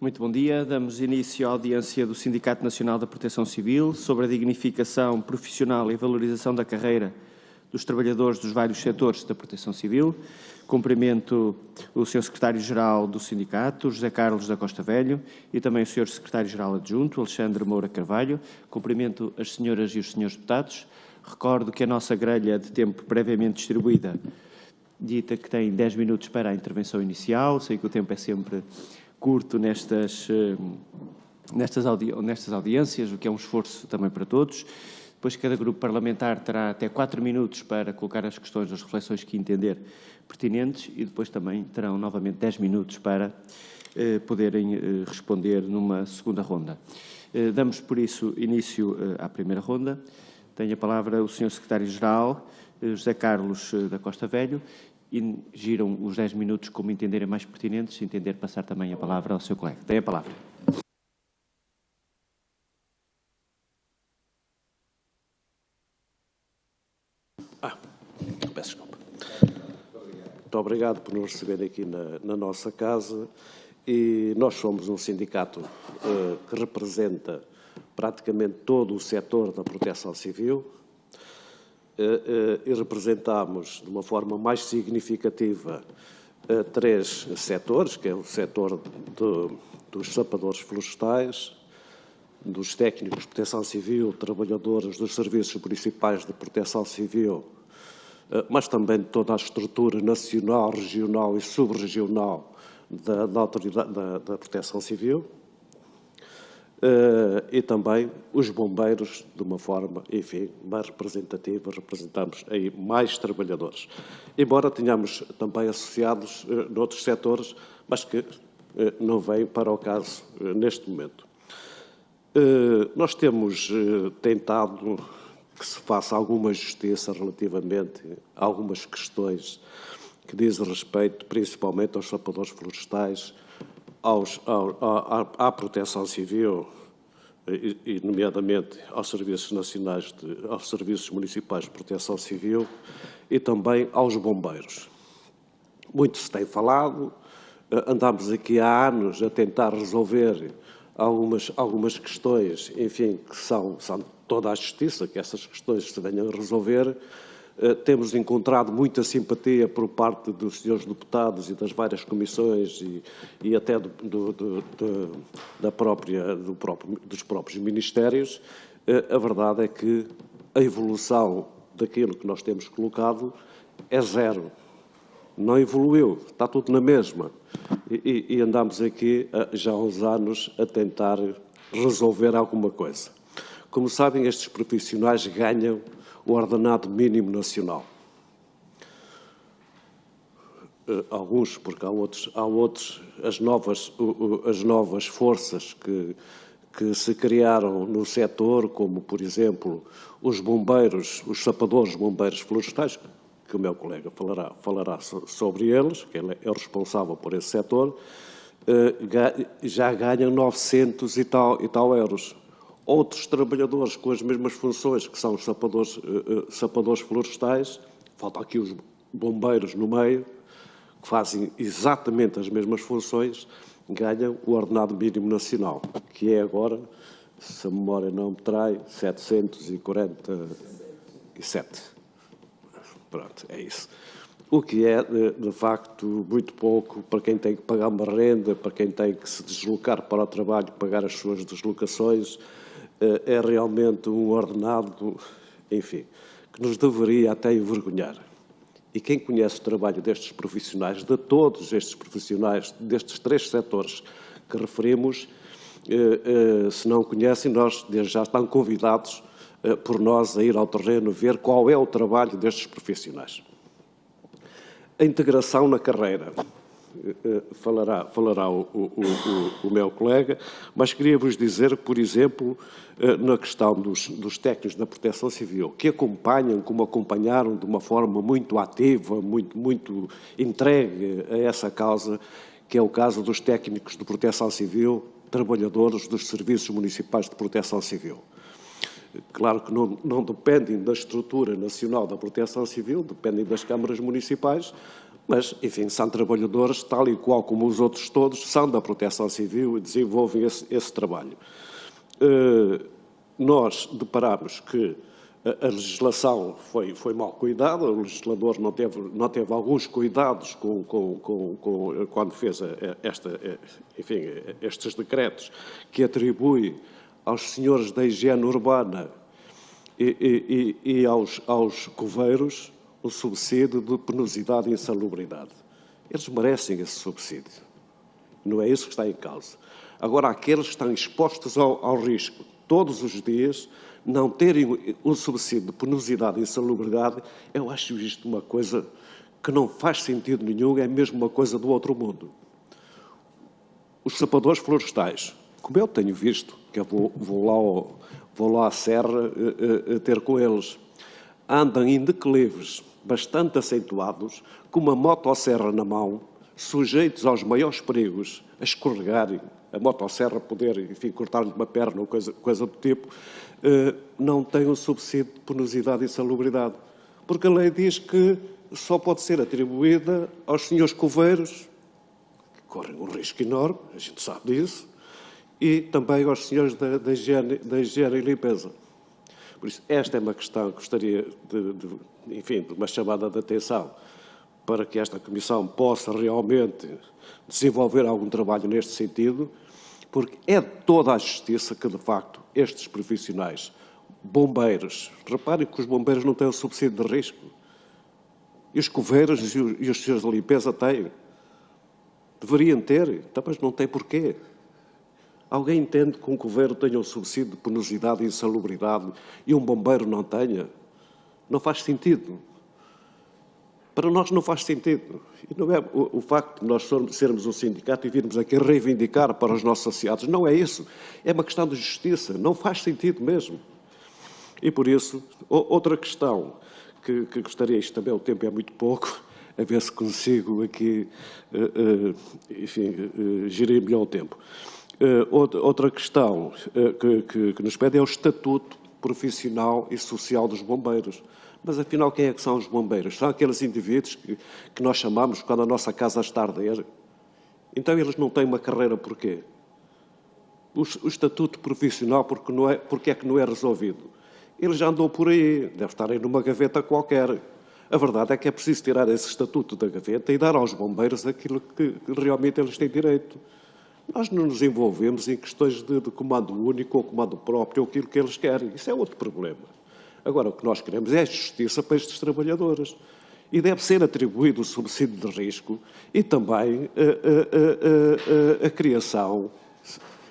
Muito bom dia. Damos início à audiência do Sindicato Nacional da Proteção Civil sobre a dignificação profissional e valorização da carreira dos trabalhadores dos vários setores da Proteção Civil. Cumprimento o Sr. Secretário-Geral do Sindicato, José Carlos da Costa Velho, e também o Sr. Secretário-Geral Adjunto, Alexandre Moura Carvalho. Cumprimento as senhoras e os senhores deputados. Recordo que a nossa grelha de tempo previamente distribuída dita que tem 10 minutos para a intervenção inicial. Sei que o tempo é sempre curto nestas audiências, o que é um esforço também para todos. Depois, cada grupo parlamentar terá até 4 minutos para colocar as questões, as reflexões que entender pertinentes, e depois também terão novamente 10 minutos para poderem responder numa segunda ronda. Damos, por isso, início à primeira ronda. Tem a palavra o Sr. Secretário-Geral, José Carlos da Costa Velho, e giram os 10 minutos como entenderem mais pertinentes, se entender passar também a palavra ao seu colega. Tem a palavra. Peço desculpa. Muito obrigado por nos receberem aqui na nossa casa. E nós somos um sindicato que representa praticamente todo o setor da proteção civil e representamos de uma forma mais significativa 3 setores, que é o setor dos sapadores florestais, dos técnicos de proteção civil, trabalhadores dos serviços municipais de proteção civil, mas também de toda a estrutura nacional, regional e sub-regional da autoridade da proteção civil, e também os bombeiros, de uma forma, enfim, mais representativa, representamos aí mais trabalhadores. Embora tenhamos também associados noutros setores, mas que não vêm para o caso neste momento. Nós temos tentado que se faça alguma justiça relativamente a algumas questões que dizem respeito principalmente aos sapadores florestais, à proteção civil e nomeadamente aos serviços nacionais, aos serviços municipais de proteção civil e também aos bombeiros. Muito se tem falado, andamos aqui há anos a tentar resolver algumas questões, enfim, que são toda a justiça, que essas questões se venham a resolver. Temos encontrado muita simpatia por parte dos senhores deputados e das várias comissões e até dos próprios ministérios. A verdade é que a evolução daquilo que nós temos colocado é zero. Não evoluiu, está tudo na mesma. E andamos aqui já há uns anos a tentar resolver alguma coisa. Como sabem, estes profissionais ganham o ordenado mínimo nacional. Alguns, porque há outros, as novas forças que se criaram no setor, como, por exemplo, os bombeiros, os sapadores bombeiros florestais, que o meu colega falará sobre eles, que ele é o responsável por esse setor, já ganham 900 e tal euros. Outros trabalhadores com as mesmas funções, que são os sapadores florestais, faltam aqui os bombeiros no meio, que fazem exatamente as mesmas funções, ganham o ordenado mínimo nacional, que é agora, se a memória não me trai, 747. Pronto, é isso. O que é, de facto, muito pouco para quem tem que pagar uma renda, para quem tem que se deslocar para o trabalho, pagar as suas deslocações. É realmente um ordenado, enfim, que nos deveria até envergonhar. E quem conhece o trabalho destes profissionais, de todos estes profissionais, destes 3 setores que referimos, se não conhecem, nós desde já estão convidados por nós a ir ao terreno ver qual é o trabalho destes profissionais. A integração na carreira. Falará o meu colega, mas queria-vos dizer que, por exemplo, na questão dos técnicos da proteção civil, que acompanham, como acompanharam de uma forma muito ativa, muito entregue a essa causa, que é o caso dos técnicos de proteção civil, trabalhadores dos serviços municipais de proteção civil. Claro que não dependem da estrutura nacional da proteção civil, dependem das câmaras municipais, Mas, enfim, são trabalhadores, tal e qual como os outros todos, são da Proteção Civil e desenvolvem esse trabalho. Nós deparamos que a legislação foi mal cuidada, o legislador não teve alguns cuidados quando fez estes decretos que atribui aos senhores da higiene urbana e aos coveiros o subsídio de penosidade e insalubridade. Eles merecem esse subsídio. Não é isso que está em causa. Agora, aqueles que estão expostos ao risco todos os dias, não terem um subsídio de penosidade e insalubridade, eu acho isto uma coisa que não faz sentido nenhum, é mesmo uma coisa do outro mundo. Os sapadores florestais, como eu tenho visto, que eu vou lá à serra ter com eles, andam em declives bastante acentuados, com uma motosserra na mão, sujeitos aos maiores perigos, a escorregarem, a motosserra poder, enfim, cortar-lhe uma perna ou coisa do tipo, não tem um subsídio de penosidade e insalubridade. Porque a lei diz que só pode ser atribuída aos senhores coveiros, que correm um risco enorme, a gente sabe disso, e também aos senhores da higiene e limpeza. Por isso, esta é uma questão que gostaria de uma chamada de atenção para que esta Comissão possa realmente desenvolver algum trabalho neste sentido, porque é toda a justiça que, de facto, estes profissionais, bombeiros, reparem que os bombeiros não têm o subsídio de risco, e os coveiros e os senhores de limpeza têm. Deveriam ter, mas não tem porquê. Alguém entende que um coveiro tenha um subsídio de penosidade e insalubridade e um bombeiro não tenha? Não faz sentido. Para nós não faz sentido. E não é o facto de nós sermos um sindicato e virmos aqui reivindicar para os nossos associados. Não é isso. É uma questão de justiça. Não faz sentido mesmo. E por isso, outra questão que gostaria, isto também o tempo é muito pouco, a ver se consigo aqui, gerir melhor o tempo. Outra questão que nos pede é o estatuto profissional e social dos bombeiros. Mas, afinal, quem é que são os bombeiros? São aqueles indivíduos que nós chamamos quando a nossa casa está a arder? Então, eles não têm uma carreira porquê? O estatuto profissional, porque é que não é resolvido? Eles já andam por aí, deve estar aí numa gaveta qualquer. A verdade é que é preciso tirar esse estatuto da gaveta e dar aos bombeiros aquilo que realmente eles têm direito. Nós não nos envolvemos em questões de comando único ou comando próprio, ou aquilo que eles querem. Isso é outro problema. Agora, o que nós queremos é justiça para estes trabalhadores. E deve ser atribuído o subsídio de risco e também a criação.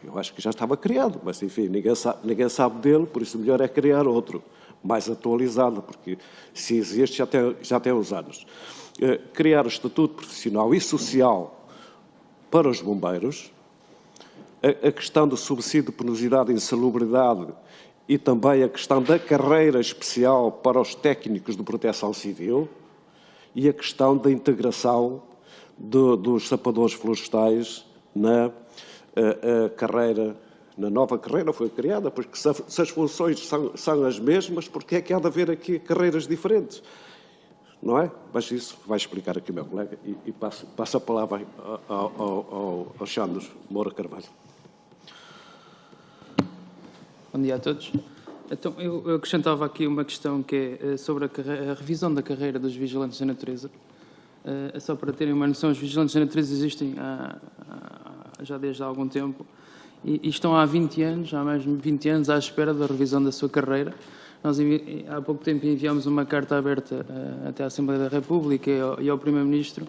Eu acho que já estava criado, mas, enfim, ninguém sabe dele, por isso melhor é criar outro, mais atualizado, porque se existe já tem uns anos. Criar o estatuto profissional e social para os bombeiros, a questão do subsídio de penosidade e insalubridade e também a questão da carreira especial para os técnicos de proteção civil e a questão da integração dos sapadores florestais na carreira, na nova carreira foi criada, porque se as funções são as mesmas, porque é que há de haver aqui carreiras diferentes? Não é? Mas isso vai explicar aqui o meu colega e passo a palavra ao Xandos Moura Carvalho. Bom dia a todos. Então, eu acrescentava aqui uma questão que é sobre a revisão da carreira dos vigilantes da natureza. Só para terem uma noção, os vigilantes da natureza existem já desde há algum tempo e estão há 20 anos, há mais de 20 anos, à espera da revisão da sua carreira. Nós, há pouco tempo, enviámos uma carta aberta até à Assembleia da República e ao Primeiro-Ministro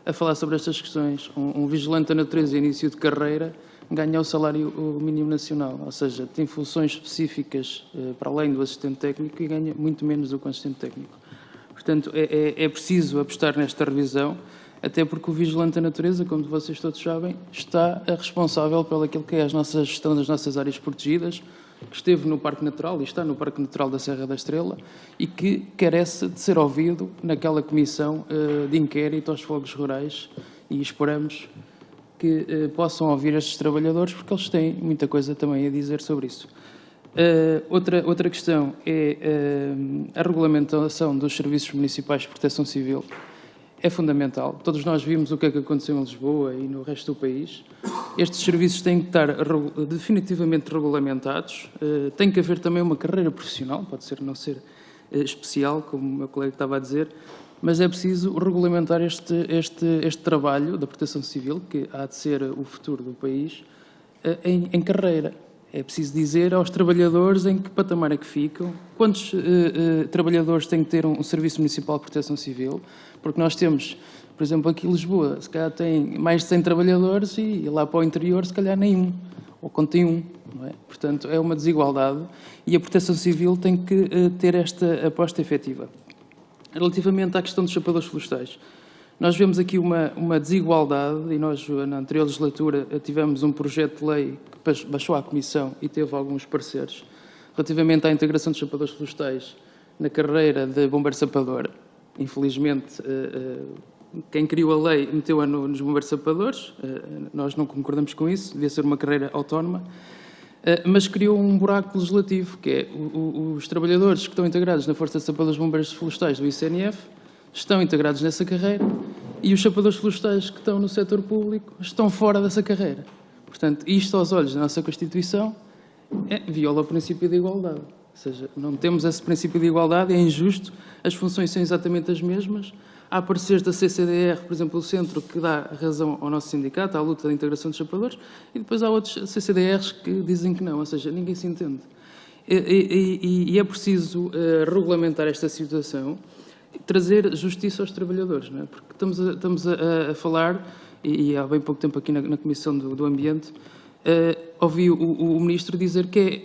a falar sobre estas questões. Um vigilante da natureza, início de carreira, ganha o salário mínimo nacional, ou seja, tem funções específicas para além do assistente técnico e ganha muito menos do que o assistente técnico. Portanto, é preciso apostar nesta revisão, até porque o vigilante da natureza, como vocês todos sabem, está responsável pelo aquilo que é a nossa gestão das nossas áreas protegidas, que esteve no Parque Natural e está no Parque Natural da Serra da Estrela e que carece de ser ouvido naquela comissão de inquérito aos fogos rurais e esperamos que possam ouvir estes trabalhadores, porque eles têm muita coisa também a dizer sobre isso. Outra questão é a regulamentação dos serviços municipais de proteção civil. é fundamental. Todos nós vimos o que é que aconteceu em Lisboa e no resto do país. Estes serviços têm que estar definitivamente regulamentados. Tem que haver também uma carreira profissional, pode ser não ser especial, como o meu colega estava a dizer, mas é preciso regulamentar este trabalho da Proteção Civil, que há de ser o futuro do país, em carreira. É preciso dizer aos trabalhadores em que patamar é que ficam, quantos trabalhadores têm que ter um Serviço Municipal de Proteção Civil, porque nós temos, por exemplo, aqui em Lisboa, se calhar tem mais de 100 trabalhadores e lá para o interior, se calhar nenhum, ou contém um, não é? Portanto, é uma desigualdade e a Proteção Civil tem que ter esta aposta efetiva. Relativamente à questão dos chapadores florestais, nós vemos aqui uma desigualdade e nós, na anterior legislatura, tivemos um projeto de lei que baixou à Comissão e teve alguns pareceres relativamente à integração dos chapadores florestais na carreira de bombeiro-sapador. Infelizmente, quem criou a lei meteu-a nos bombeiros-sapadores, nós não concordamos com isso, devia ser uma carreira autónoma, mas criou um buraco legislativo, que é os trabalhadores que estão integrados na Força de Sapadores Bombeiros Florestais do ICNF estão integrados nessa carreira e os chapadores florestais que estão no setor público estão fora dessa carreira. Portanto, isto aos olhos da nossa Constituição viola o princípio da igualdade. Ou seja, não temos esse princípio de igualdade, é injusto, as funções são exatamente as mesmas. Há pareceres da CCDR, por exemplo, o centro que dá razão ao nosso sindicato, à luta da integração dos chapadores, e depois há outros CCDRs que dizem que não, ou seja, ninguém se entende. E é preciso regulamentar esta situação, trazer justiça aos trabalhadores, não é? Porque estamos a falar, e há bem pouco tempo aqui na Comissão do Ambiente, ouvi o Ministro dizer que é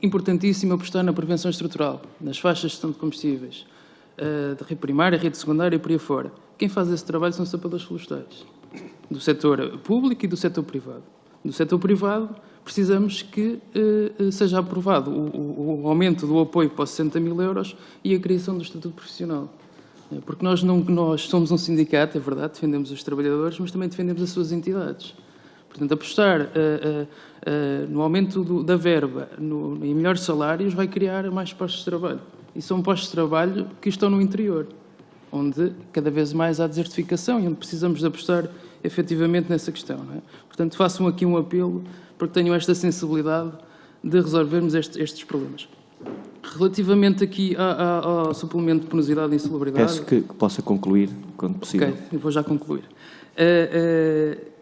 importantíssimo apostar na prevenção estrutural, nas faixas de gestão de combustíveis, da rede primária, rede secundária e por aí fora. Quem faz esse trabalho são os sapadores florestais, do setor público e do setor privado. Do setor privado, precisamos que seja aprovado o aumento do apoio para os 60 mil euros e a criação do Estatuto Profissional. Porque nós somos um sindicato, é verdade, defendemos os trabalhadores, mas também defendemos as suas entidades. Portanto, apostar no aumento da verba, em melhores salários, vai criar mais postos de trabalho. E são postos de trabalho que estão no interior, onde cada vez mais há desertificação e onde precisamos de apostar efetivamente nessa questão. Não é? Portanto, façam aqui um apelo para que tenham esta sensibilidade de resolvermos estes problemas. Relativamente aqui ao suplemento de penosidade e insalubridade... Peço que possa concluir, quando possível. Ok, eu vou já concluir.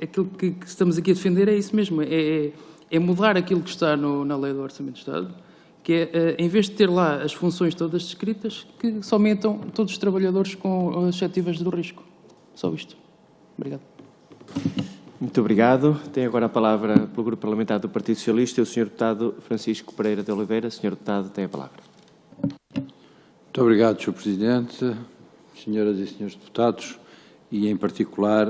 Aquilo que estamos aqui a defender é isso mesmo, é mudar aquilo que está na Lei do Orçamento do Estado, que é, em vez de ter lá as funções todas descritas, que só aumentam todos os trabalhadores com as efetivas do risco. Só isto. Obrigado. Muito obrigado. Tem agora a palavra pelo Grupo Parlamentar do Partido Socialista o Sr. Deputado Francisco Pereira de Oliveira. Sr. Deputado, tem a palavra. Muito obrigado, Sr. Presidente, senhoras e senhores deputados, e em particular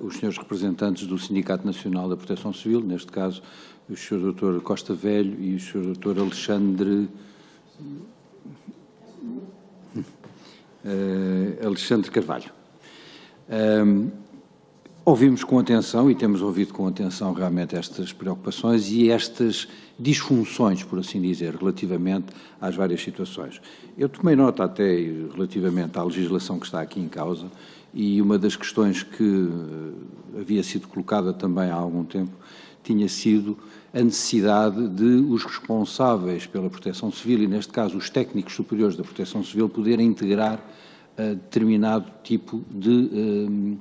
os senhores representantes do Sindicato Nacional da Proteção Civil, neste caso o Sr. Dr. Costa Velho e o Sr. Dr. Alexandre Carvalho. Ouvimos com atenção e temos ouvido com atenção realmente estas preocupações e estas disfunções, por assim dizer, relativamente às várias situações. Eu tomei nota até relativamente à legislação que está aqui em causa e uma das questões que havia sido colocada também há algum tempo tinha sido a necessidade de os responsáveis pela Proteção Civil, e neste caso os técnicos superiores da Proteção Civil, poderem integrar determinado tipo de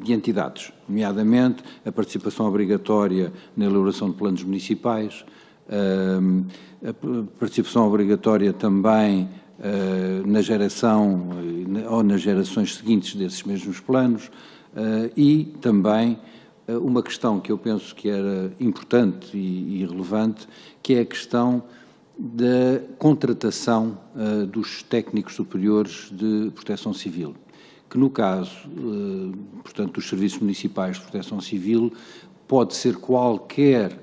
entidades, nomeadamente a participação obrigatória na elaboração de planos municipais, a participação obrigatória também na geração ou nas gerações seguintes desses mesmos planos e também uma questão que eu penso que era importante e relevante, que é a questão da contratação dos técnicos superiores de proteção civil, que no caso, portanto, dos serviços municipais de proteção civil, pode ser qualquer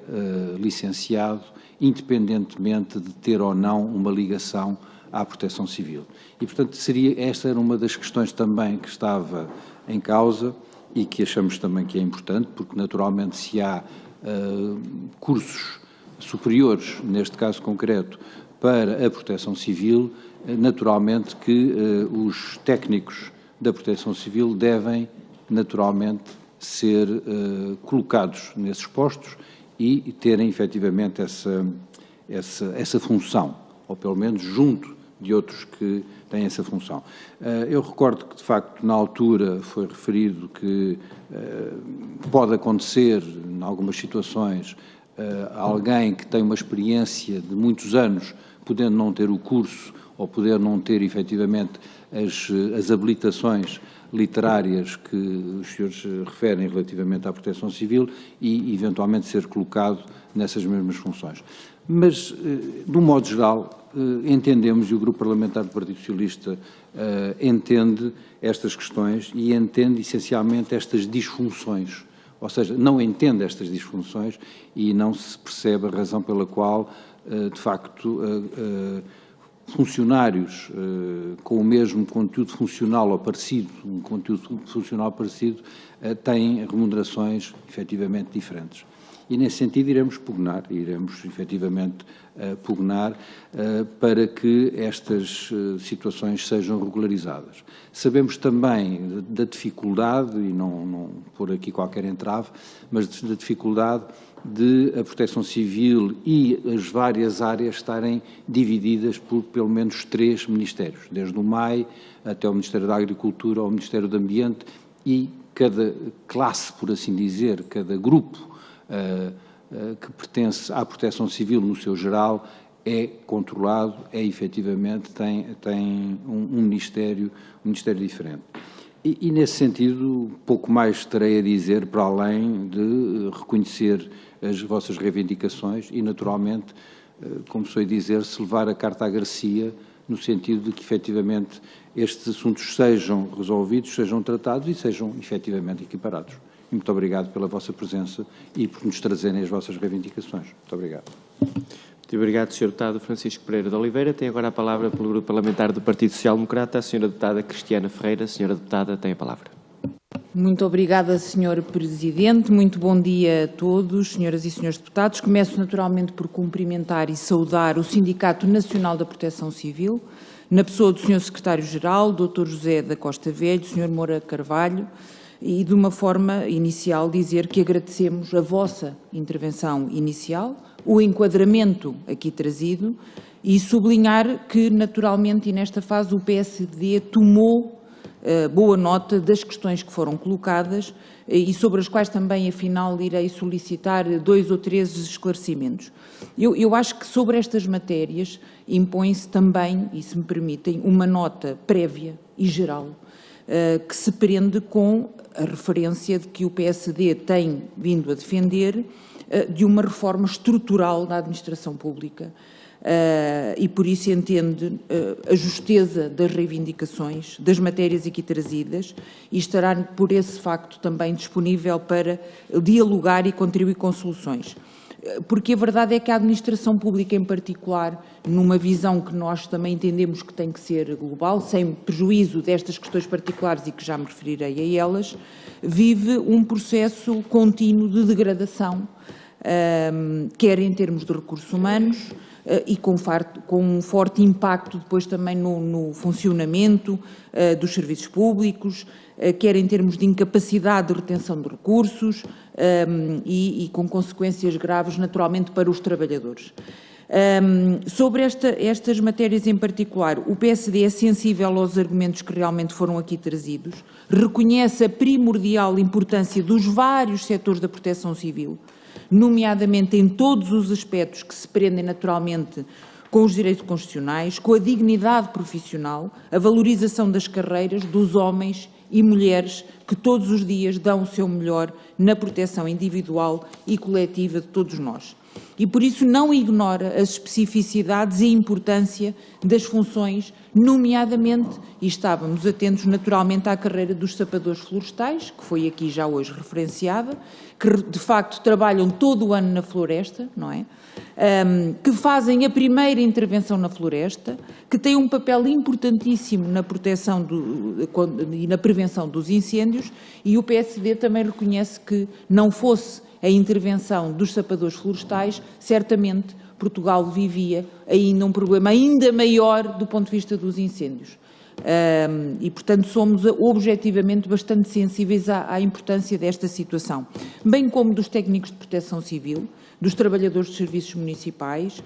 licenciado, independentemente de ter ou não uma ligação à proteção civil. E, portanto, esta era uma das questões também que estava em causa e que achamos também que é importante, porque naturalmente se há cursos superiores, neste caso concreto, para a proteção civil, naturalmente que os técnicos da Proteção Civil devem, naturalmente, ser colocados nesses postos e terem, efetivamente, essa função, ou pelo menos junto de outros que têm essa função. Eu recordo que, de facto, na altura foi referido que pode acontecer, em algumas situações, alguém que tem uma experiência de muitos anos, podendo não ter o curso ou poder não ter, efetivamente, as habilitações literárias que os senhores referem relativamente à Proteção Civil e, eventualmente, ser colocado nessas mesmas funções. Mas, de um modo geral, entendemos, e o Grupo Parlamentar do Partido Socialista entende estas questões e entende, essencialmente, estas disfunções. Ou seja, não entende estas disfunções e não se percebe a razão pela qual, de facto, funcionários com o mesmo conteúdo funcional ou parecido, um conteúdo funcional parecido, têm remunerações efetivamente diferentes. E, nesse sentido, iremos efetivamente pugnar para que estas situações sejam regularizadas. Sabemos também da dificuldade, e não pôr aqui qualquer entrave, mas da dificuldade de a Proteção Civil e as várias áreas estarem divididas por pelo menos 3 ministérios, desde o MAI até o Ministério da Agricultura ao Ministério do Ambiente, e cada classe, por assim dizer, cada grupo que pertence à Proteção Civil no seu geral é controlado, efetivamente tem um ministério diferente. E, nesse sentido, pouco mais terei a dizer para além de reconhecer as vossas reivindicações e, naturalmente, como sou a dizer, se levar a carta à Garcia, no sentido de que, efetivamente, estes assuntos sejam resolvidos, sejam tratados e sejam, efetivamente, equiparados. Muito obrigado pela vossa presença e por nos trazerem as vossas reivindicações. Muito obrigado. Muito obrigado, Sr. Deputado Francisco Pereira de Oliveira. Tem agora a palavra pelo Grupo Parlamentar do Partido Social Democrata a Sra. Deputada Cristiana Ferreira. Sra. Deputada, tem a palavra. Muito obrigada, Sr. Presidente. Muito bom dia a todos, senhoras e senhores deputados. Começo naturalmente por cumprimentar e saudar o Sindicato Nacional da Proteção Civil, na pessoa do Sr. Secretário-Geral, Dr. José da Costa Velho, Sr. Moura Carvalho, e de uma forma inicial dizer que agradecemos a vossa intervenção inicial, o enquadramento aqui trazido e sublinhar que, naturalmente, e nesta fase o PSD tomou boa nota das questões que foram colocadas e sobre as quais também, afinal, irei solicitar 2 ou 3 esclarecimentos. Eu acho que sobre estas matérias impõe-se também, e se me permitem, uma nota prévia e geral que se prende com a referência de que o PSD tem vindo a defender de uma reforma estrutural da administração pública e por isso entende a justeza das reivindicações, das matérias aqui trazidas e estará por esse facto também disponível para dialogar e contribuir com soluções. Porque a verdade é que a administração pública em particular, numa visão que nós também entendemos que tem que ser global, sem prejuízo destas questões particulares e que já me referirei a elas, vive um processo contínuo de degradação, quer em termos de recursos humanos e com um forte impacto depois também no funcionamento dos serviços públicos, quer em termos de incapacidade de retenção de recursos e com consequências graves, naturalmente, para os trabalhadores. Sobre estas matérias em particular, o PSD é sensível aos argumentos que realmente foram aqui trazidos, reconhece a primordial importância dos vários setores da proteção civil, nomeadamente em todos os aspectos que se prendem naturalmente com os direitos constitucionais, com a dignidade profissional, a valorização das carreiras dos homens e mulheres que todos os dias dão o seu melhor na proteção individual e coletiva de todos nós. E por isso não ignora as especificidades e a importância das funções, nomeadamente, e estávamos atentos naturalmente à carreira dos sapadores florestais, que foi aqui já hoje referenciada, que de facto trabalham todo o ano na floresta, não é? Que fazem a primeira intervenção na floresta, que têm um papel importantíssimo na proteção e na prevenção dos incêndios, e o PSD também reconhece que não fosse a intervenção dos sapadores florestais, certamente Portugal vivia ainda um problema ainda maior do ponto de vista dos incêndios. E, portanto, somos objetivamente bastante sensíveis à importância desta situação, bem como dos técnicos de proteção civil, dos trabalhadores de serviços municipais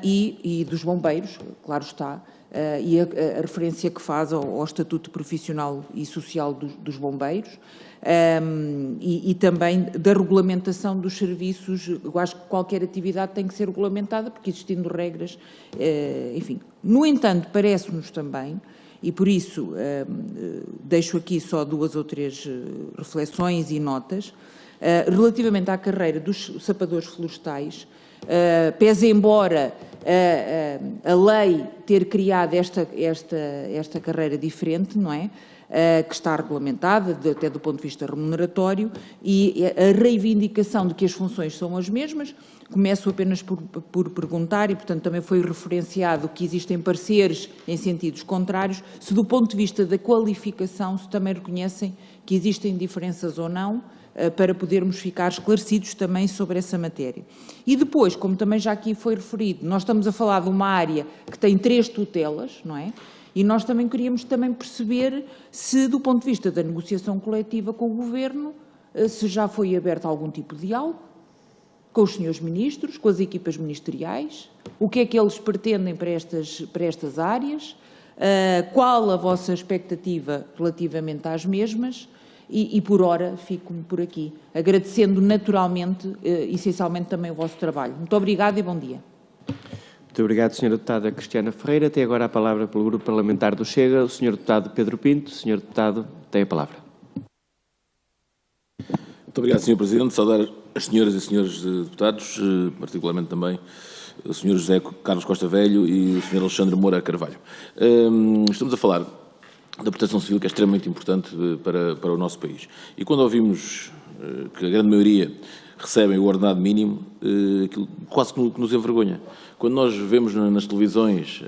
e dos bombeiros, claro está, e a referência que faz ao Estatuto Profissional e Social dos Bombeiros, e também da regulamentação dos serviços. Eu acho que qualquer atividade tem que ser regulamentada, porque existindo regras, enfim. No entanto, parece-nos também, e por isso deixo aqui só 2 ou 3 reflexões e notas, relativamente à carreira dos sapadores florestais, pese embora a lei ter criado esta carreira diferente, não é? Que está regulamentada, até do ponto de vista remuneratório, e a reivindicação de que as funções são as mesmas. Começo apenas por perguntar, e portanto também foi referenciado que existem pareceres em sentidos contrários, se do ponto de vista da qualificação se também reconhecem que existem diferenças ou não, para podermos ficar esclarecidos também sobre essa matéria. E depois, como também já aqui foi referido, nós estamos a falar de uma área que tem 3 tutelas, não é? E nós também queríamos perceber se, do ponto de vista da negociação coletiva com o Governo, se já foi aberto algum tipo de diálogo com os senhores ministros, com as equipas ministeriais, o que é que eles pretendem para estas áreas, qual a vossa expectativa relativamente às mesmas, e por ora fico-me por aqui, agradecendo naturalmente, essencialmente também o vosso trabalho. Muito obrigada e bom dia. Muito obrigado, Sra. Deputada Cristiana Ferreira. Tem agora a palavra pelo Grupo Parlamentar do Chega, o Sr. Deputado Pedro Pinto. Sr. Deputado, tem a palavra. Muito obrigado, Sr. Presidente. Saudar as senhoras e senhores deputados, particularmente também o Sr. José Carlos Costa Velho e o Sr. Alexandre Moura Carvalho. Estamos a falar da proteção civil, que é extremamente importante para o nosso país. E quando ouvimos que a grande maioria recebem o ordenado mínimo, aquilo quase que nos envergonha. Quando nós vemos nas televisões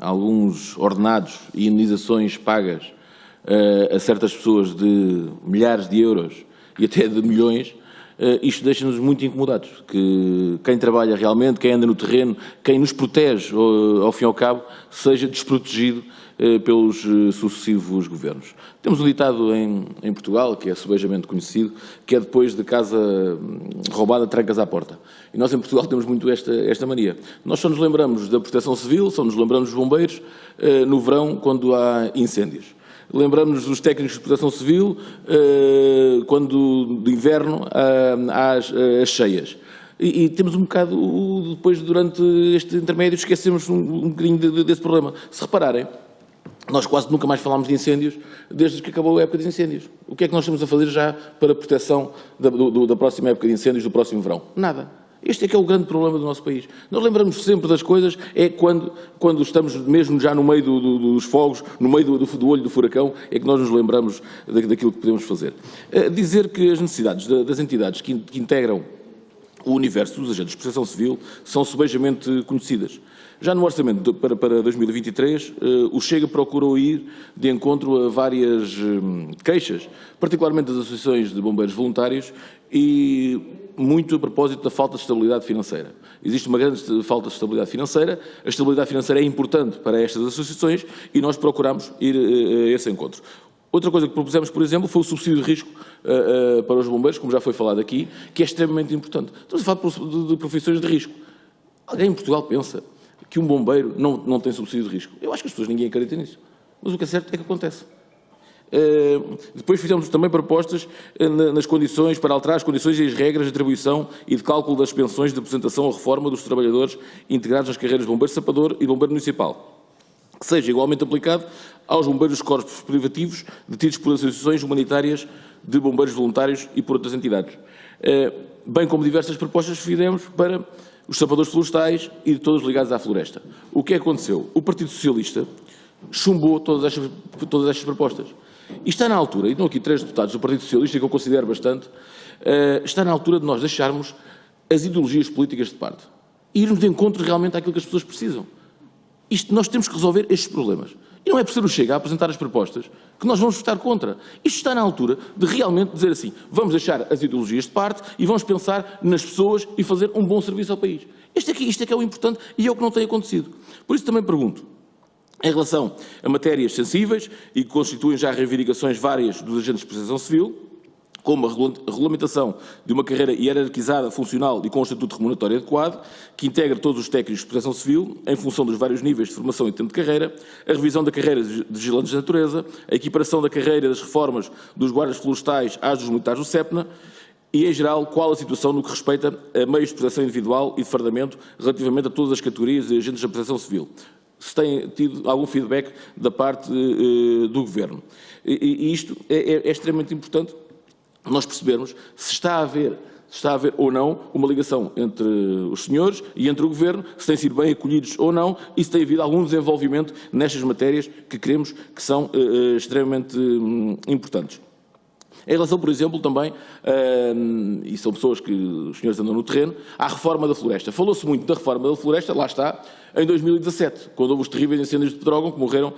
alguns ordenados e indenizações pagas a certas pessoas de milhares de euros e até de milhões, isto deixa-nos muito incomodados, que quem trabalha realmente, quem anda no terreno, quem nos protege, ao fim e ao cabo, seja desprotegido pelos sucessivos governos. Temos um ditado em Portugal, que é subejamente conhecido, que é depois de casa roubada, trancas à porta. E nós em Portugal temos muito esta mania. Nós só nos lembramos da proteção civil, só nos lembramos dos bombeiros no verão, quando há incêndios. Lembramos dos técnicos de proteção civil quando de inverno há as cheias. E temos um bocado, depois, durante este intermédio, esquecemos um bocadinho desse problema. Se repararem, nós quase nunca mais falámos de incêndios desde que acabou a época de incêndios. O que é que nós estamos a fazer já para a proteção da próxima época de incêndios, do próximo verão? Nada. Este é que é o grande problema do nosso país. Nós lembramos sempre das coisas, é quando estamos mesmo já no meio dos fogos, no meio do olho do furacão, é que nós nos lembramos daquilo que podemos fazer. Dizer que as necessidades das entidades que integram o universo dos agentes de proteção civil são subejamente conhecidas. Já no orçamento para 2023, o Chega procurou ir de encontro a várias queixas, particularmente das associações de bombeiros voluntários, e muito a propósito da falta de estabilidade financeira. Existe uma grande falta de estabilidade financeira, a estabilidade financeira é importante para estas associações e nós procuramos ir a esse encontro. Outra coisa que propusemos, por exemplo, foi o subsídio de risco para os bombeiros, como já foi falado aqui, que é extremamente importante. Estamos a falar de profissões de risco. Alguém em Portugal pensa que um bombeiro não tem subsídio de risco? Eu acho que as pessoas, ninguém acredita nisso. Mas o que é certo é que acontece. Depois fizemos também propostas nas condições, para alterar as condições e as regras de atribuição e de cálculo das pensões de apresentação ou reforma dos trabalhadores integrados nas carreiras de bombeiro sapador e bombeiro municipal, que seja igualmente aplicado aos bombeiros dos corpos privativos detidos por associações humanitárias de bombeiros voluntários e por outras entidades. Bem como diversas propostas que fizemos para os sapadores florestais e de todos ligados à floresta. O que aconteceu? O Partido Socialista chumbou todas estas propostas. E está na altura, e estão aqui 3 deputados do Partido Socialista, que eu considero bastante, está na altura de nós deixarmos as ideologias políticas de parte e irmos de encontro realmente àquilo que as pessoas precisam. Nós temos que resolver estes problemas. E não é por ser o Chega a apresentar as propostas que nós vamos votar contra. Isto está na altura de realmente dizer assim, vamos deixar as ideologias de parte e vamos pensar nas pessoas e fazer um bom serviço ao país. Isto é que é o importante e é o que não tem acontecido. Por isso também pergunto, Em relação a matérias sensíveis e que constituem já reivindicações várias dos agentes de proteção civil, como a regulamentação de uma carreira hierarquizada, funcional e com um estatuto remuneratório adequado, que integra todos os técnicos de proteção civil, em função dos vários níveis de formação e tempo de carreira, a revisão da carreira de vigilantes de natureza, a equiparação da carreira das reformas dos guardas florestais às dos militares do CEPNA, e, em geral, qual a situação no que respeita a meios de proteção individual e de fardamento relativamente a todas as categorias de agentes da proteção civil. Se tem tido algum feedback da parte do Governo. E isto é extremamente importante nós percebermos se está a haver ou não uma ligação entre os senhores e entre o Governo, se têm sido bem acolhidos ou não e se tem havido algum desenvolvimento nestas matérias que queremos que são extremamente importantes. Em relação, por exemplo, também, e são pessoas que os senhores andam no terreno, à reforma da floresta. Falou-se muito da reforma da floresta, lá está, em 2017, quando houve os terríveis incêndios de Pedrógão, que morreram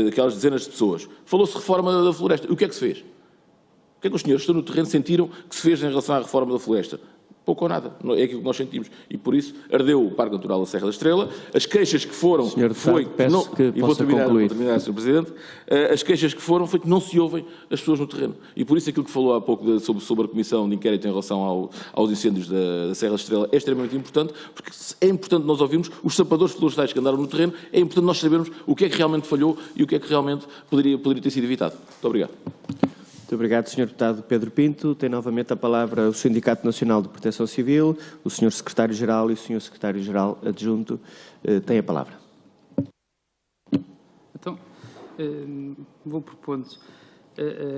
aquelas dezenas de pessoas. Falou-se de reforma da floresta. E o que é que se fez? O que é que os senhores que estão no terreno sentiram que se fez em relação à reforma da floresta? Pouco ou nada. É aquilo que nós sentimos. E por isso ardeu o Parque Natural da Serra da Estrela. As queixas que foram... Senhor Deputado, peço que e vou possa terminar, concluir. Sr. Presidente. As queixas que foram foi que não se ouvem as pessoas no terreno. E por isso aquilo que falou há pouco sobre a Comissão de Inquérito em relação aos incêndios da Serra da Estrela é extremamente importante, porque é importante nós ouvirmos os sapadores florestais que andaram no terreno, é importante nós sabermos o que é que realmente falhou e o que é que realmente poderia ter sido evitado. Muito obrigado. Muito obrigado, Sr. Deputado Pedro Pinto. Tem novamente a palavra o Sindicato Nacional de Proteção Civil, o Sr. Secretário-Geral e o Sr. Secretário-Geral Adjunto. Tem a palavra. Então, vou propondo.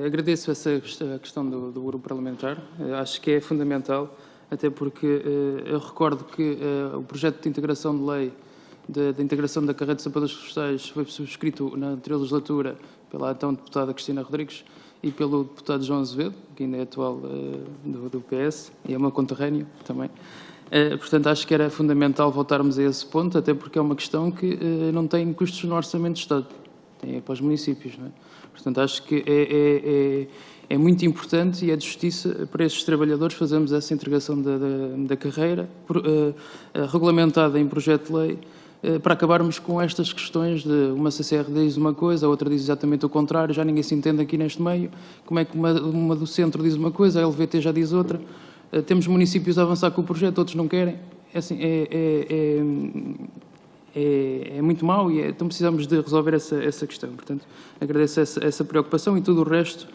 Agradeço essa questão do grupo parlamentar. Acho que é fundamental, até porque eu recordo que o projeto de integração de lei da integração da carreira de sapadores florestais foi subscrito na anterior legislatura pela então deputada Cristina Rodrigues e pelo deputado João Azevedo, que ainda é atual do PS, e é meu conterrâneo também. Portanto, acho que era fundamental voltarmos a esse ponto, até porque é uma questão que não tem custos no Orçamento do Estado, tem para os municípios, não é? Portanto, acho que é muito importante e é de justiça para esses trabalhadores fazermos essa integração da carreira regulamentada em projeto de lei, para acabarmos com estas questões de uma CCR diz uma coisa, a outra diz exatamente o contrário, já ninguém se entende aqui neste meio, como é que uma do centro diz uma coisa, a LVT já diz outra, temos municípios a avançar com o projeto, outros não querem, é muito mau e então precisamos de resolver essa questão. Portanto, agradeço essa preocupação e tudo o resto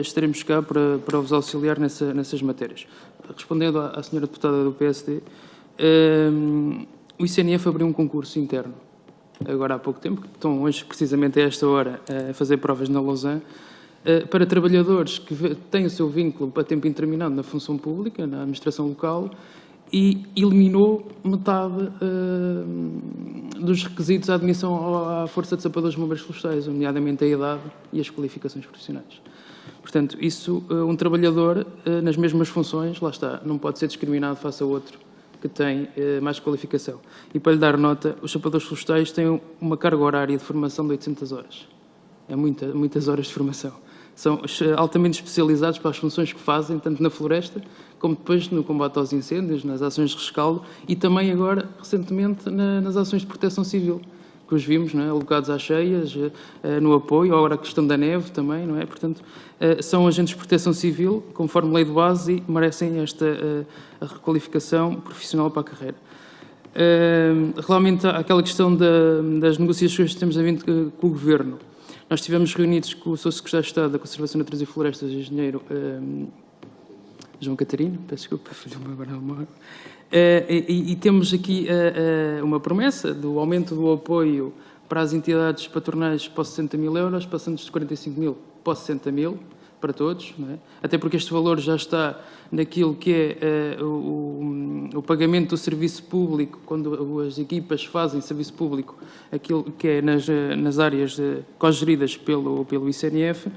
estaremos cá para vos auxiliar nessas matérias. Respondendo à senhora deputada do PSD, o ICNF abriu um concurso interno, agora há pouco tempo, que estão hoje, precisamente a esta hora, a fazer provas na Lausanne, para trabalhadores que têm o seu vínculo a tempo indeterminado na função pública, na administração local, e eliminou metade dos requisitos à admissão à Força de Sapadores de Bombeiros Florestais, nomeadamente a idade e as qualificações profissionais. Portanto, isso, um trabalhador nas mesmas funções, lá está, não pode ser discriminado face a outro que tem mais qualificação. E para lhe dar nota, os sapadores florestais têm uma carga horária de formação de 800 horas. É muitas horas de formação. São altamente especializados para as funções que fazem, tanto na floresta, como depois no combate aos incêndios, nas ações de rescaldo e também agora, recentemente, nas ações de proteção civil, que os vimos, não é? Alocados às cheias, no apoio, agora a questão da neve também, não é? Portanto, são agentes de proteção civil, conforme lei de base, e merecem esta a requalificação profissional para a carreira. Relativamente àquela questão das negociações que temos havido com o Governo, nós estivemos reunidos com o Sr. Secretário de Estado da Conservação da Natureza e Florestas, o engenheiro João Catarino, peço desculpa, falhou-me agora a memória, e temos aqui uma promessa do aumento do apoio para as entidades patronais para 60 mil euros, passando de 45 mil para 60 mil, para todos, não é? Até porque este valor já está naquilo que é o pagamento do serviço público, quando as equipas fazem serviço público, aquilo que é nas áreas cogeridas pelo ICNF,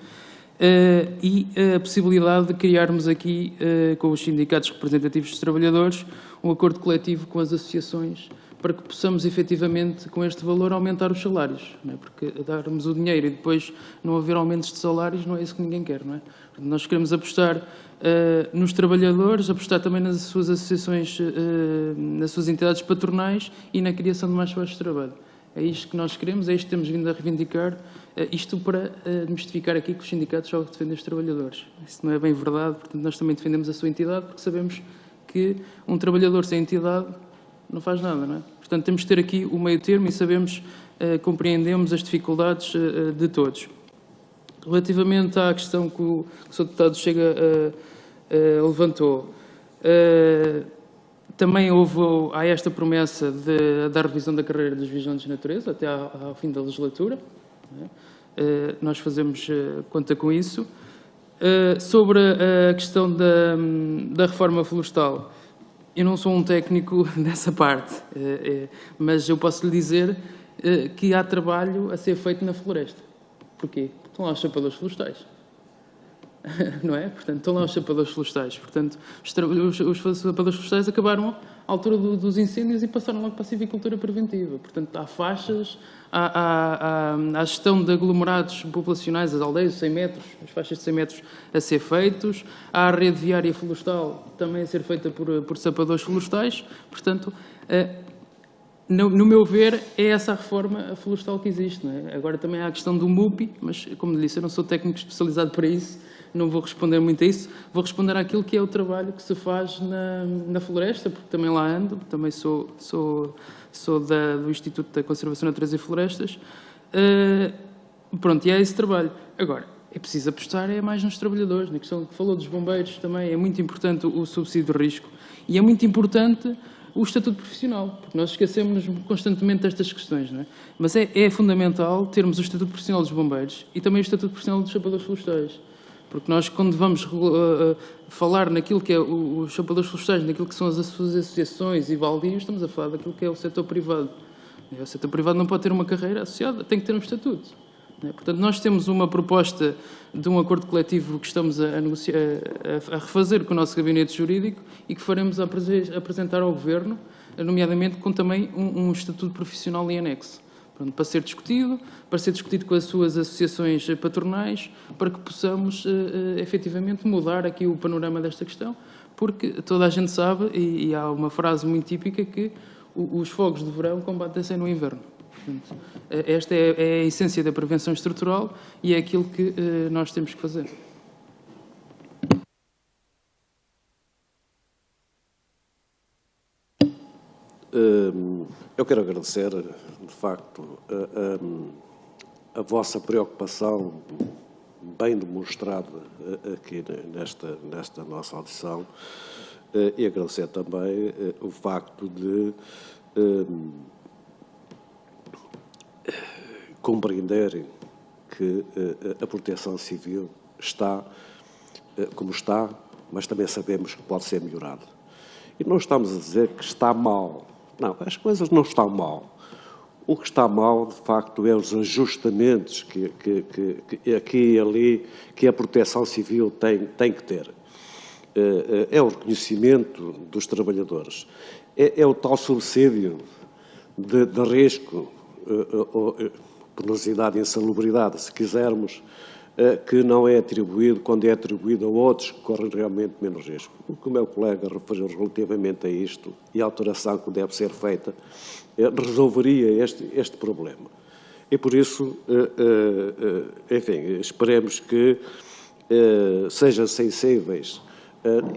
e a possibilidade de criarmos aqui, com os sindicatos representativos dos trabalhadores, um acordo coletivo com as associações para que possamos efetivamente, com este valor, aumentar os salários, não é? Porque darmos o dinheiro e depois não haver aumentos de salários não é isso que ninguém quer, não é? Nós queremos apostar nos trabalhadores, apostar também nas suas associações, nas suas entidades patronais e na criação de mais postos de trabalho. É isto que nós queremos, é isto que temos vindo a reivindicar, isto para desmistificar aqui que os sindicatos só defendem os trabalhadores. Isso não é bem verdade, portanto nós também defendemos a sua entidade porque sabemos que um trabalhador sem entidade não faz nada, não é? Portanto temos de ter aqui o meio termo e sabemos, compreendemos as dificuldades de todos. Relativamente à questão que o Sr. Deputado Chega levantou, também há esta promessa da revisão da carreira dos vigilantes de natureza até ao fim da legislatura. Nós fazemos conta com isso. Sobre a questão da reforma florestal, eu não sou um técnico dessa parte, mas eu posso lhe dizer que há trabalho a ser feito na floresta. Porquê? Porque estão lá os chapadores florestais. Não é? Portanto, estão lá os chapadores florestais. Portanto, os chapadores florestais acabaram à altura dos incêndios e passaram logo para a silvicultura preventiva. Portanto, há faixas, há gestão de aglomerados populacionais, as aldeias de 100 metros, as faixas de 100 metros a ser feitos, há a rede viária florestal também a ser feita por sapadores florestais. Portanto, no meu ver, é essa a reforma florestal que existe. Não é? Agora também há a questão do MUPI, mas, como lhe disse, eu não sou técnico especializado para isso, não vou responder muito a isso, vou responder àquilo que é o trabalho que se faz na floresta, porque também lá ando, também sou do Instituto da Conservação da Natureza e Florestas. Pronto, e é esse trabalho. Agora, é preciso apostar mais nos trabalhadores, na questão que falou dos bombeiros também, é muito importante o subsídio de risco e é muito importante o estatuto profissional, porque nós esquecemos constantemente destas questões, não é? Mas é fundamental termos o estatuto profissional dos bombeiros e também o estatuto profissional dos chapadores florestais, porque nós, quando vamos falar naquilo que é os chapadores florestais, naquilo que são as suas associações e baldios, estamos a falar daquilo que é o setor privado. O setor privado não pode ter uma carreira associada, tem que ter um estatuto. Portanto, nós temos uma proposta de um acordo coletivo que estamos a refazer com o nosso gabinete jurídico e que faremos apresentar ao Governo, nomeadamente com também um estatuto profissional em anexo. Pronto, para ser discutido com as suas associações patronais, para que possamos efetivamente mudar aqui o panorama desta questão, porque toda a gente sabe, e há uma frase muito típica, que os fogos de verão combatem-se no inverno. Portanto, esta é a essência da prevenção estrutural e é aquilo que nós temos que fazer. Eu quero agradecer, de facto, a vossa preocupação bem demonstrada aqui nesta nossa audição e agradecer também o facto de compreenderem que a proteção civil está como está, mas também sabemos que pode ser melhorada. E não estamos a dizer que está mal. Não, as coisas não estão mal. O que está mal, de facto, é os ajustamentos que aqui e ali que a proteção civil tem que ter. É o reconhecimento dos trabalhadores. É o tal subsídio de risco, penosidade e insalubridade, se quisermos, que não é atribuído quando é atribuído a outros que correm realmente menos risco. O que o meu colega referiu relativamente a isto e a alteração que deve ser feita resolveria este problema. E por isso, enfim, esperemos que sejam sensíveis.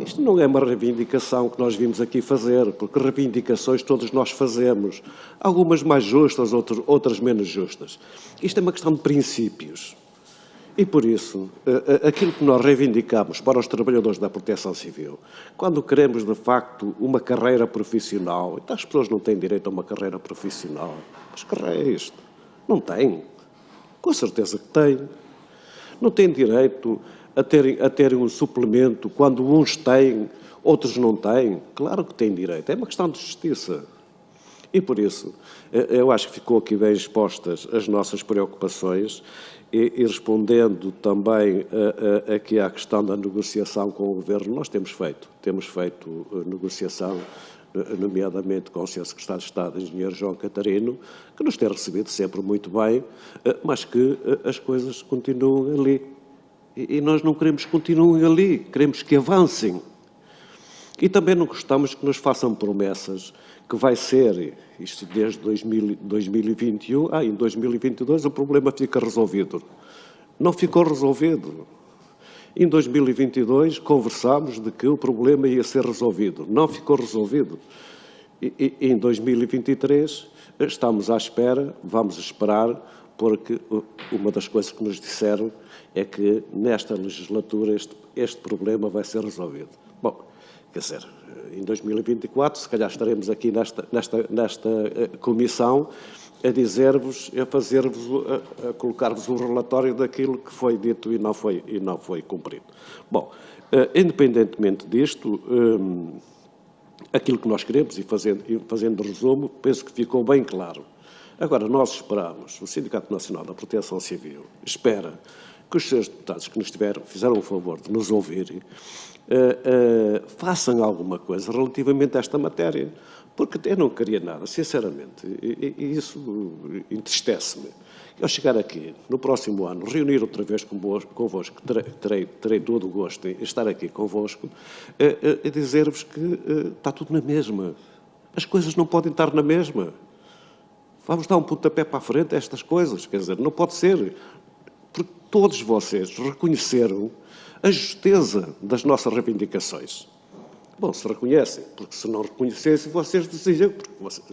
Isto não é uma reivindicação que nós vimos aqui fazer, porque reivindicações todos nós fazemos, algumas mais justas, outras menos justas. Isto é uma questão de princípios. E por isso, aquilo que nós reivindicamos para os trabalhadores da proteção civil, quando queremos de facto uma carreira profissional, então as pessoas não têm direito a uma carreira profissional, mas que é isto? Não têm. Com certeza que têm. Não têm direito a terem um suplemento quando uns têm, outros não têm. Claro que têm direito. É uma questão de justiça. E por isso, eu acho que ficou aqui bem expostas as nossas preocupações e respondendo também aqui à questão da negociação com o Governo, nós temos feito negociação, nomeadamente com o Sr. Secretário de Estado, Engenheiro João Catarino, que nos tem recebido sempre muito bem, mas que as coisas continuam ali. E nós não queremos que continuem ali, queremos que avancem. E também não gostamos que nos façam promessas que vai ser, isto desde 2021, em 2022 o problema fica resolvido. Não ficou resolvido. Em 2022 conversámos de que o problema ia ser resolvido. Não ficou resolvido. E em 2023 estamos à espera, vamos esperar, porque uma das coisas que nos disseram é que nesta legislatura este problema vai ser resolvido. Bom, quer dizer, em 2024, se calhar estaremos aqui nesta comissão a dizer-vos, a colocar-vos um relatório daquilo que foi dito e não foi cumprido. Bom, independentemente disto, aquilo que nós queremos, e fazendo resumo, penso que ficou bem claro. Agora, nós esperamos, o Sindicato Nacional da Proteção Civil espera que os seus deputados que fizeram o favor de nos ouvirem, façam alguma coisa relativamente a esta matéria, porque eu não queria nada, sinceramente, e isso entristece-me. Eu chegar aqui, no próximo ano, reunir outra vez convosco, terei todo o gosto em estar aqui convosco, a dizer-vos que está tudo na mesma. As coisas não podem estar na mesma. Vamos dar um pontapé para a frente a estas coisas, quer dizer, não pode ser, porque todos vocês reconheceram a justeza das nossas reivindicações. Bom, se reconhecem, porque se não reconhecessem, vocês diziam, porque vocês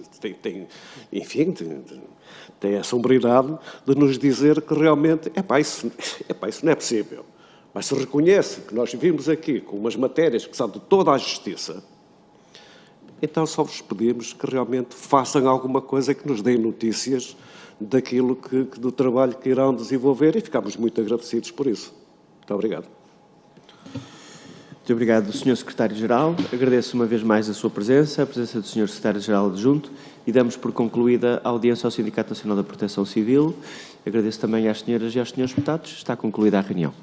têm a sombridade de nos dizer que realmente, isso não é possível. Mas se reconhece que nós vimos aqui com umas matérias que são de toda a justiça, então só vos pedimos que realmente façam alguma coisa, que nos deem notícias daquilo do trabalho que irão desenvolver, e ficamos muito agradecidos por isso. Muito obrigado. Muito obrigado, Sr. Secretário-Geral. Agradeço uma vez mais a sua presença, a presença do Sr. Secretário-Geral Adjunto, e damos por concluída a audiência ao Sindicato Nacional da Proteção Civil. Agradeço também às senhoras e aos senhores deputados. Está concluída a reunião.